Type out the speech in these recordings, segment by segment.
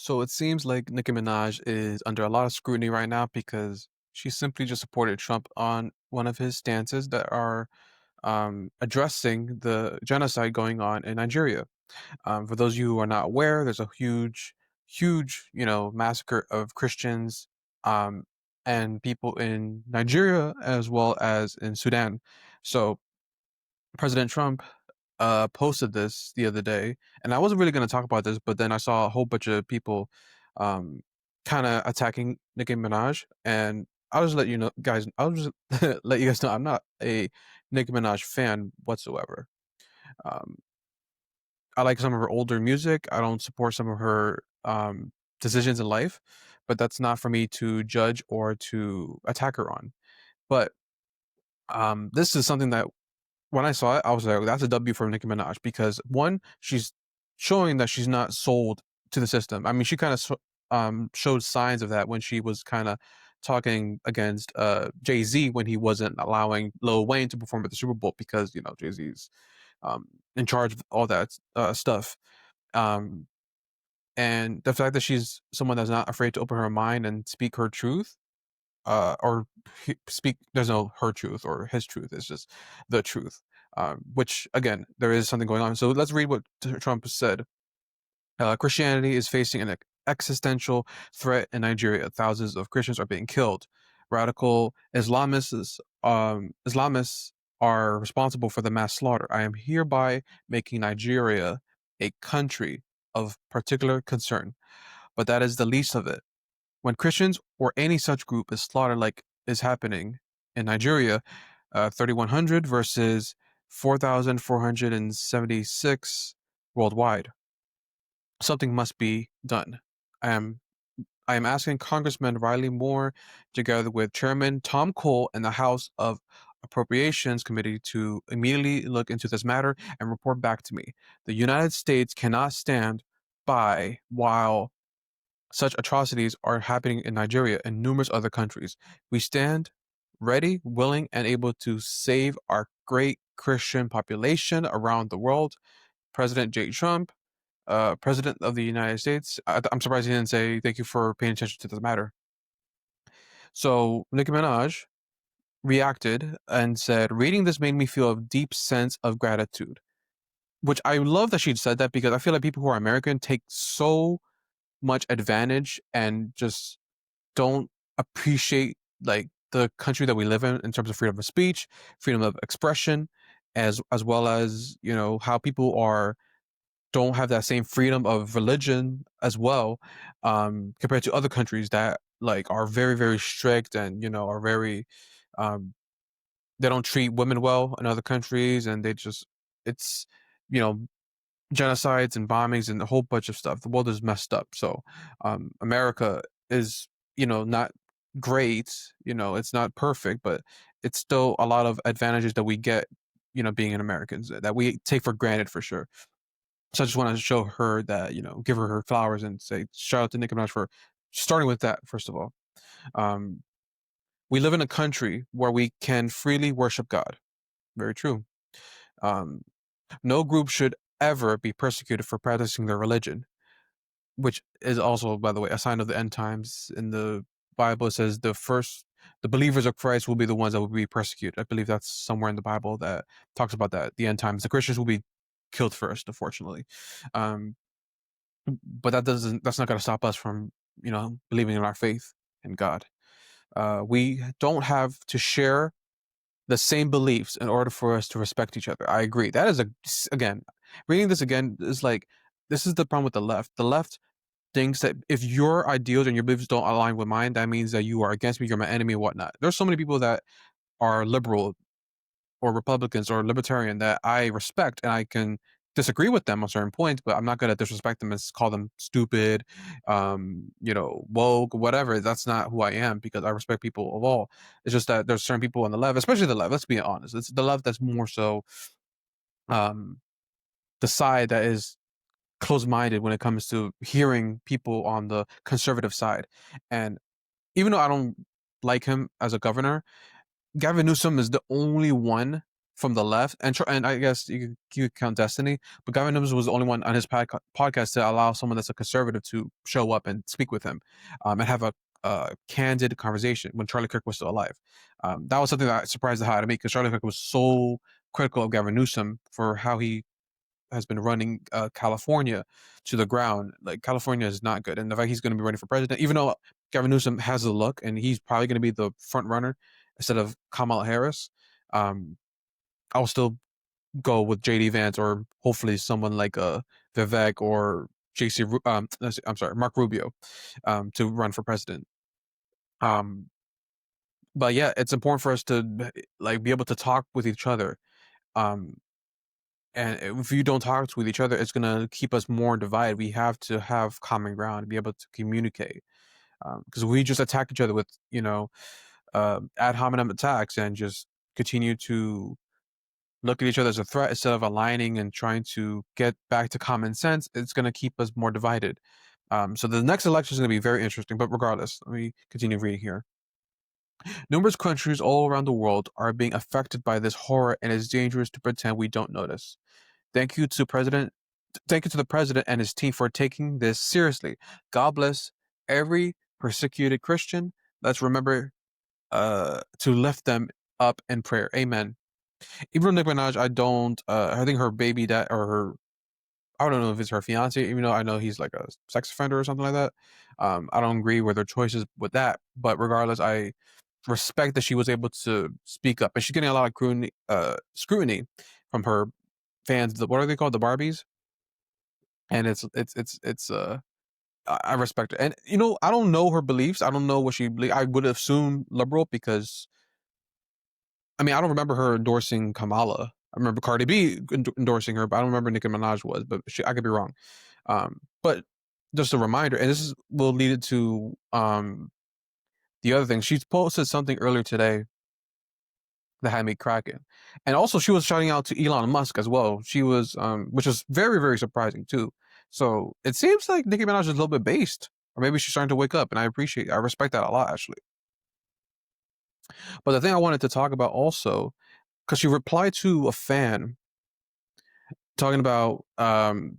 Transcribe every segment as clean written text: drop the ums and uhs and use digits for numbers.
So it seems like Nicki Minaj is under a lot of scrutiny right now because she simply just supported Trump on one of his stances that are addressing the genocide going on in Nigeria. For those of you who are not aware, there's a huge, massacre of Christians um, and people in Nigeria as well as in Sudan. So President Trump posted this the other day, and I wasn't really going to talk about this, but then I saw a whole bunch of people um, kind of attacking Nicki Minaj, and I'll just let you know, guys. I'll just let you guys know I'm not a Nicki Minaj fan whatsoever. Um, I like some of her older music. I don't support some of her decisions in life, but that's not for me to judge or to attack her on. But this is something that when I saw it, I was like, that's a W for Nicki Minaj because one, she's showing that she's not sold to the system. I mean, she kind of showed signs of that when she was kind of talking against Jay-Z when he wasn't allowing Lil Wayne to perform at the Super Bowl because, Jay-Z's in charge of all that stuff. Um, and the fact that she's someone that's not afraid to open her mind and speak her truth or speak there's no her truth or his truth, it's just the truth, which again there is something going on. So let's read what Trump said. Christianity is facing an existential threat in Nigeria. Thousands of Christians are being killed. Radical Islamists are responsible for the mass slaughter. I am hereby making Nigeria a country of particular concern, but that is the least of it. When Christians or any such group is slaughtered, like is happening in Nigeria, 3,100 versus 4,476 worldwide, something must be done. I am I am asking Congressman Riley Moore, together with Chairman Tom Cole and the House of Appropriations Committee, to immediately look into this matter and report back to me. The United States cannot stand by while such atrocities are happening in Nigeria and numerous other countries. We stand ready, willing, and able to save our great Christian population around the world. President J. Trump, President of the United States. I'm surprised he didn't say thank you for paying attention to the matter. So Nicki Minaj reacted and said, reading this made me feel a deep sense of gratitude. Which I love that she said that because I feel like people who are American take so much advantage and just don't appreciate like the country that we live in terms of freedom of speech, freedom of expression, as well as how people are don't have that same freedom of religion as well, compared to other countries that like are very strict and are very um, they don't treat women well in other countries, and they just it's you know genocides and bombings and a whole bunch of stuff. The world is messed up. So America is, not great. It's not perfect, but it's still a lot of advantages that we get, being an Americans that we take for granted for sure. So I just want to show her that, give her flowers and say shout out to Nicki Minaj for starting with that, first of all. Um, we live in a country where we can freely worship God. Very true. Um, no group should ever be persecuted for practicing their religion, which is also, by the way, a sign of the end times. In the Bible, it says the believers of Christ will be the ones that will be persecuted. I believe that's somewhere in the Bible that talks about that. The end times, the Christians will be killed first, unfortunately. Um, but that's not going to stop us from, believing in our faith in God. We don't have to share the same beliefs in order for us to respect each other. I agree. That is again, reading this again is like, this is the problem with the left. The left thinks that if your ideals and your beliefs don't align with mine, that means that you are against me, you're my enemy, and whatnot. There's so many people that are liberal or Republicans or libertarian that I respect, and I can disagree with them on certain points, but I'm not going to disrespect them and call them stupid, woke, whatever. That's not who I am because I respect people of all. It's just that there's certain people on the left, especially the left. Let's be honest. It's the left that's more so um, the side that is closed-minded when it comes to hearing people on the conservative side. And even though I don't like him as a governor, Gavin Newsom is the only one from the left, and I guess you could count Destiny, but Gavin Newsom was the only one on his podcast to allow someone that's a conservative to show up and speak with him, and have a candid conversation when Charlie Kirk was still alive. That was something that surprised the hell out of me because Charlie Kirk was so critical of Gavin Newsom for how he has been running California to the ground. Like California is not good, and the fact he's going to be running for president, even though Gavin Newsom has the look and he's probably going to be the front runner instead of Kamala Harris, um, I'll still go with JD Vance or hopefully someone like Vivek or JC. I'm sorry, Mark Rubio, to run for president. Um, but yeah, it's important for us to like be able to talk with each other. Um, and if you don't talk with each other, it's gonna keep us more divided. We have to have common ground and be able to communicate. Because we just attack each other with ad hominem attacks and just continue to look at each other as a threat instead of aligning and trying to get back to common sense, it's going to keep us more divided. So the next election is going to be very interesting. But regardless, let me continue reading here. Numerous countries all around the world are being affected by this horror, and it's dangerous to pretend we don't notice. Thank you to President. Thank you to the president and his team for taking this seriously. God bless every persecuted Christian. Let's remember to lift them up in prayer. Amen. Even Nicki Minaj, I don't. I think her baby dad or her. I don't know if it's her fiance, even though I know he's like a sex offender or something like that. I don't agree with her choices with that, but regardless, I respect that she was able to speak up, and she's getting a lot of scrutiny from her fans. What are they called? The Barbies, and it's. I respect her, and I don't know her beliefs. I don't know what she believes. I would assume liberal because I mean, I don't remember her endorsing Kamala. I remember Cardi B endorsing her, but I don't remember Nicki Minaj was. But I could be wrong. But just a reminder, and will lead it to the other thing. She posted something earlier today that had me cracking, and also she was shouting out to Elon Musk as well. She was, which was very very surprising too. So it seems like Nicki Minaj is a little bit based, or maybe she's starting to wake up, and I respect that a lot actually. But the thing I wanted to talk about also because she replied to a fan talking about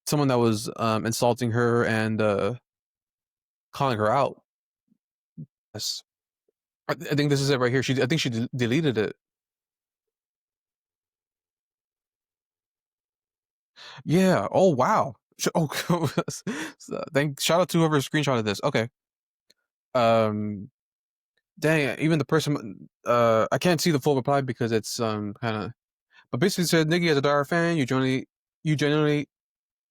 someone that was insulting her and calling her out. Yes. I think this is it right here. I think she deleted it. Yeah. Oh wow. Oh, shout out to whoever screenshotted this. Okay. Um. Dang. Even the person. I can't see the full reply because it's kind of. But basically said, Nicki, as a dire fan, you genuinely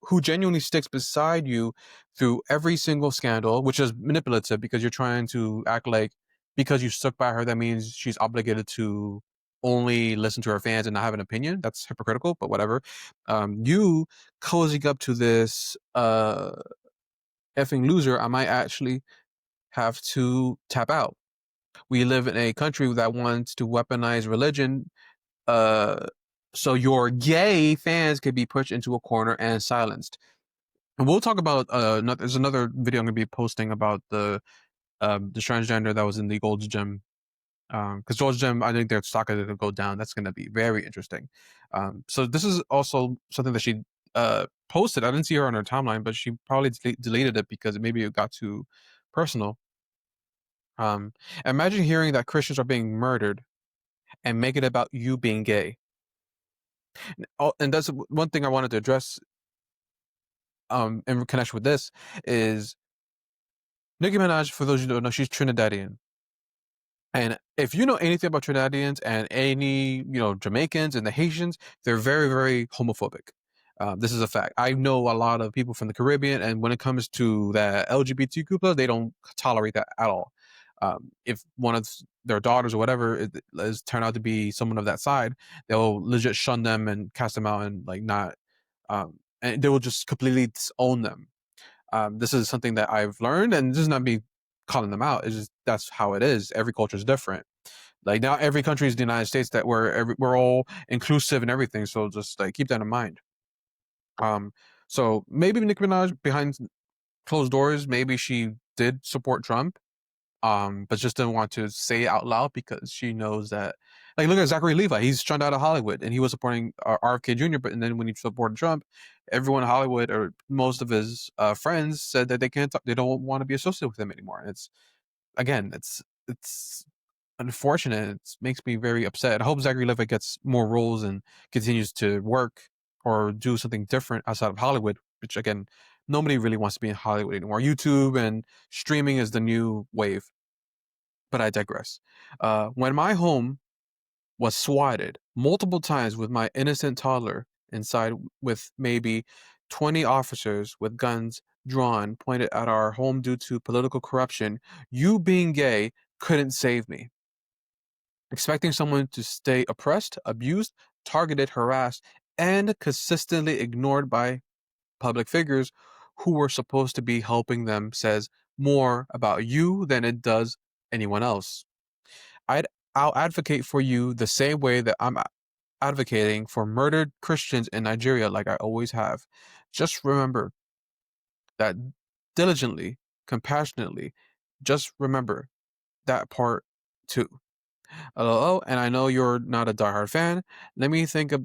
who genuinely sticks beside you through every single scandal, which is manipulative because you're trying to act like because you stuck by her, that means she's obligated to only listen to her fans and not have an opinion. That's hypocritical, but whatever. You cozying up to this effing loser, I might actually have to tap out. We live in a country that wants to weaponize religion uh, so your gay fans could be pushed into a corner and silenced. And we'll talk about there's another video I'm gonna be posting about the transgender that was in the Gold's Gym. Because Gold's Gym, I think their stock is gonna go down. That's gonna be very interesting. So this is also something that she posted. I didn't see her on her timeline, but she probably deleted it because maybe it got too personal. Um, Imagine hearing that Christians are being murdered and make it about you being gay. Oh, and that's one thing I wanted to address in connection with this is Nicki Minaj, for those who don't know, she's Trinidadian. And if you know anything about Trinidadians and any, Jamaicans and the Haitians, they're very, very homophobic. This is a fact. I know a lot of people from the Caribbean, and when it comes to that LGBTQ plus, they don't tolerate that at all. If one of their daughters or whatever is turned out to be someone of that side, they'll legit shun them and cast them out and like not, and they will just completely disown them. This is something that I've learned, and this is not me calling them out. It's just that's how it is. Every culture is different. Like now, every country is the United States that we're all inclusive and everything. So just like keep that in mind. Um, so maybe Nicki Minaj behind closed doors, maybe she did support Trump, but just didn't want to say it out loud because she knows that Like, look at Zachary Levi. He's shunned out of Hollywood, and he was supporting RFK Jr. But and then when he supported Trump, everyone in Hollywood or most of his friends said that they can't, they don't want to be associated with him anymore. And it's again, it's unfortunate. It makes me very upset. I hope Zachary Levi gets more roles and continues to work or do something different outside of Hollywood. Which again, nobody really wants to be in Hollywood anymore. YouTube and streaming is the new wave. But I digress. When my home was swatted multiple times with my innocent toddler inside with maybe 20 officers with guns drawn pointed at our home due to political corruption, you being gay couldn't save me. Expecting someone to stay oppressed, abused, targeted, harassed, and consistently ignored by public figures who were supposed to be helping them says more about you than it does anyone else. I'd I'll advocate for you the same way that I'm advocating for murdered Christians in Nigeria like I always have. Just remember that diligently, compassionately, just remember that part too. LOL, and I know you're not a diehard fan. Let me think of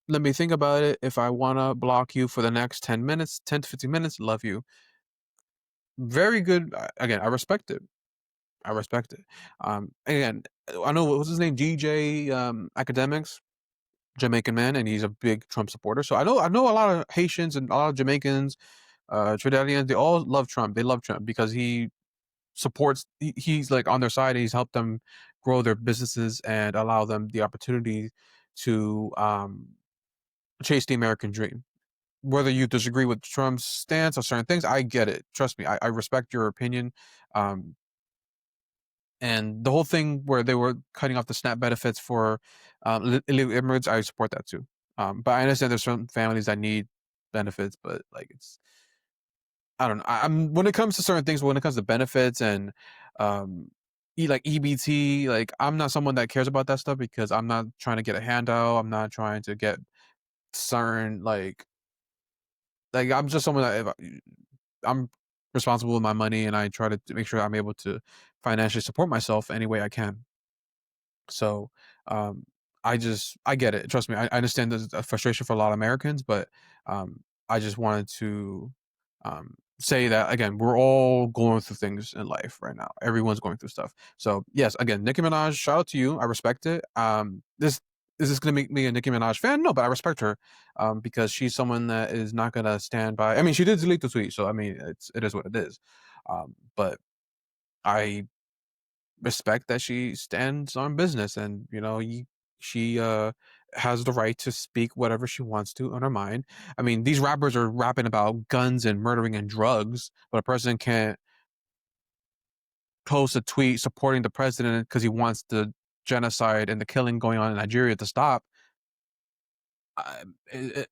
let me think about it if I wanna block you for the next 10 minutes, 10 to 15 minutes. Love you. Very good. Again, I respect it. I respect it. Again, I know what was his name, DJ Academics, Jamaican man, and he's a big Trump supporter. So I know a lot of Haitians and a lot of Jamaicans, Trinidadians. They all love Trump. They love Trump because he supports. He's like on their side. He's helped them grow their businesses and allow them the opportunity to chase the American dream. Whether you disagree with Trump's stance on certain things, I get it. Trust me, I respect your opinion. Um, and the whole thing where they were cutting off the SNAP benefits for illegal immigrants, I support that too. But I understand there's some families that need benefits, but like it's I don't know. I'm when it comes to certain things, when it comes to benefits and um, like EBT, like I'm not someone that cares about that stuff because I'm not trying to get a handout. I'm not trying to get certain like I'm just someone that if I'm responsible with my money and I try to make sure I'm able to financially support myself any way I can. So um, I get it. Trust me, I understand there's a frustration for a lot of Americans, but I just wanted to say that again, we're all going through things in life right now. Everyone's going through stuff. So yes, again, Nicki Minaj, shout out to you. I respect it. This is this gonna make me a Nicki Minaj fan? No, but I respect her because she's someone that is not gonna stand by. I mean, she did delete the tweet, so I mean, it is what it is. But I respect that she stands on business and she has the right to speak whatever she wants to on her mind. I mean, these rappers are rapping about guns and murdering and drugs, but a person can't post a tweet supporting the president because he wants the genocide and the killing going on in Nigeria to stop. I, it,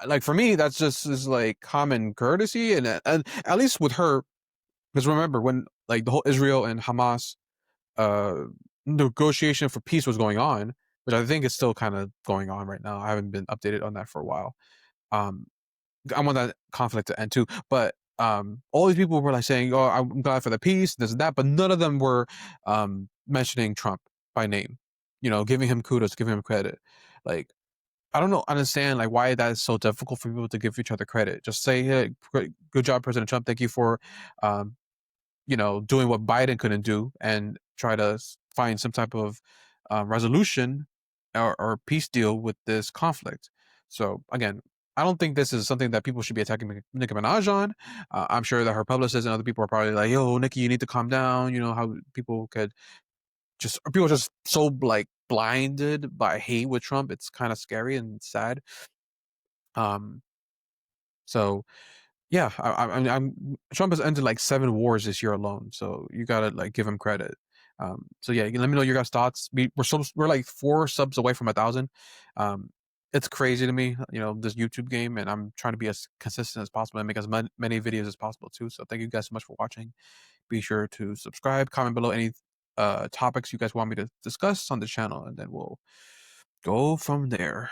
like for me, that's just is like common courtesy, and at least with her, because remember when like the whole Israel and Hamas uh, negotiation for peace was going on, which I think is still kind of going on right now. I haven't been updated on that for a while. Um, I want that conflict to end too. But all these people were like saying, "Oh, I'm glad for the peace, this and that," but none of them were mentioning Trump by name. Giving him kudos, giving him credit. Like I don't know, understand like why that is so difficult for people to give each other credit. Just say, "Hey, good job, President Trump. Thank you for um, doing what Biden couldn't do and try to find some type of resolution or peace deal with this conflict." So again, I don't think this is something that people should be attacking Nicki Minaj on. I'm sure that her publicist and other people are probably like, "Yo, Nicki, you need to calm down." You know how people are just so like blinded by hate with Trump. It's kind of scary and sad. Um, so yeah, I'm Trump has ended like 7 wars this year alone, so you gotta like give him credit. So yeah, let me know your guys' thoughts. We're like 4 subs away from 1,000. Um, it's crazy to me, this YouTube game, and I'm trying to be as consistent as possible and make as many videos as possible too. So thank you guys so much for watching. Be sure to subscribe, comment below any topics you guys want me to discuss on the channel, and then we'll go from there.